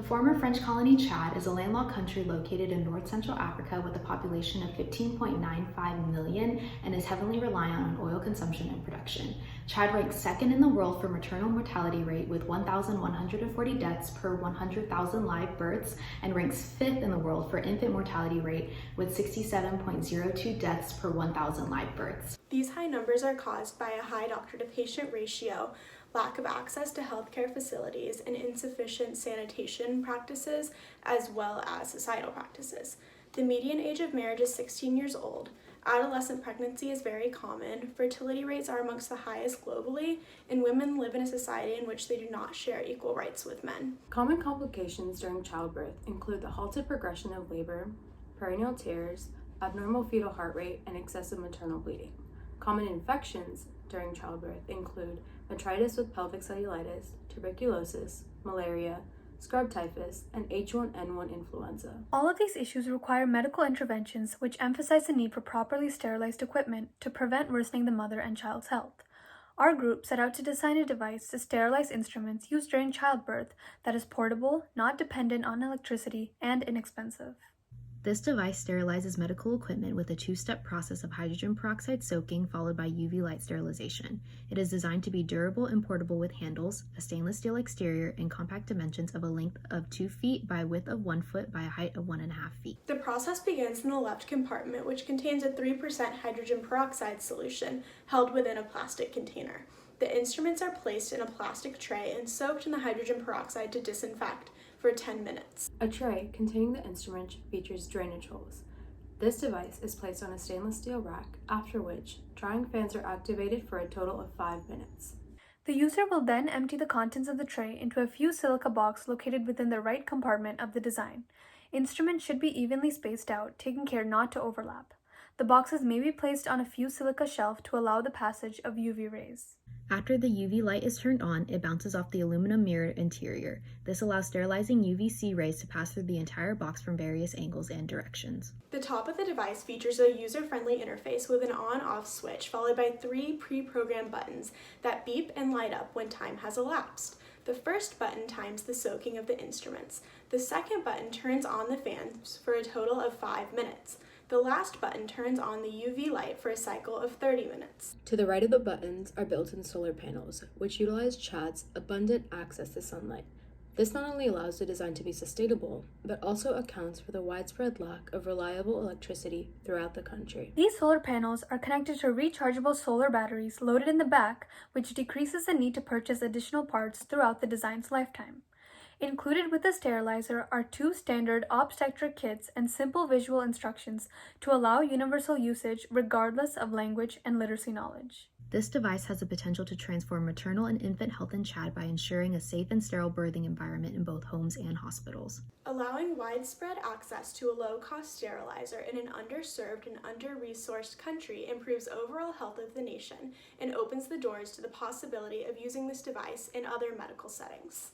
The former French colony Chad is a landlocked country located in north-central Africa with a population of 15.95 million and is heavily reliant on oil consumption and production. Chad ranks second in the world for maternal mortality rate with 1,140 deaths per 100,000 live births and ranks fifth in the world for infant mortality rate with 67.02 deaths per 1,000 live births. These high numbers are caused by a high doctor-to-patient ratio, lack of access to healthcare facilities, and insufficient sanitation practices, as well as societal practices. The median age of marriage is 16 years old. Adolescent pregnancy is very common. Fertility rates are amongst the highest globally, and women live in a society in which they do not share equal rights with men. Common complications during childbirth include the halted progression of labor, perineal tears, abnormal fetal heart rate, and excessive maternal bleeding. Common infections during childbirth include metritis with pelvic cellulitis, tuberculosis, malaria, scrub typhus, and H1N1 influenza. All of these issues require medical interventions which emphasize the need for properly sterilized equipment to prevent worsening the mother and child's health. Our group set out to design a device to sterilize instruments used during childbirth that is portable, not dependent on electricity, and inexpensive. This device sterilizes medical equipment with a two-step process of hydrogen peroxide soaking followed by UV light sterilization. It is designed to be durable and portable with handles, a stainless steel exterior, and compact dimensions of a length of 2 feet by a width of 1 foot by a height of 1.5 feet. The process begins in the left compartment, which contains a 3% hydrogen peroxide solution held within a plastic container. The instruments are placed in a plastic tray and soaked in the hydrogen peroxide to disinfect for 10 minutes. A tray containing the instrument features drainage holes. This device is placed on a stainless steel rack, after which drying fans are activated for a total of 5 minutes. The user will then empty the contents of the tray into a fused silica box located within the right compartment of the design. Instruments should be evenly spaced out, taking care not to overlap. The boxes may be placed on a fused silica shelf to allow the passage of UV rays. After the UV light is turned on, it bounces off the aluminum mirrored interior. This allows sterilizing UVC rays to pass through the entire box from various angles and directions. The top of the device features a user-friendly interface with an on-off switch followed by 3 pre-programmed buttons that beep and light up when time has elapsed. The first button times the soaking of the instruments. The second button turns on the fans for a total of 5 minutes. The last button turns on the UV light for a cycle of 30 minutes. To the right of the buttons are built-in solar panels, which utilize Chad's abundant access to sunlight. This not only allows the design to be sustainable, but also accounts for the widespread lack of reliable electricity throughout the country. These solar panels are connected to rechargeable solar batteries loaded in the back, which decreases the need to purchase additional parts throughout the design's lifetime. Included with the sterilizer are 2 standard obstetric kits and simple visual instructions to allow universal usage regardless of language and literacy knowledge. This device has the potential to transform maternal and infant health in Chad by ensuring a safe and sterile birthing environment in both homes and hospitals. Allowing widespread access to a low-cost sterilizer in an underserved and under-resourced country improves overall health of the nation and opens the doors to the possibility of using this device in other medical settings.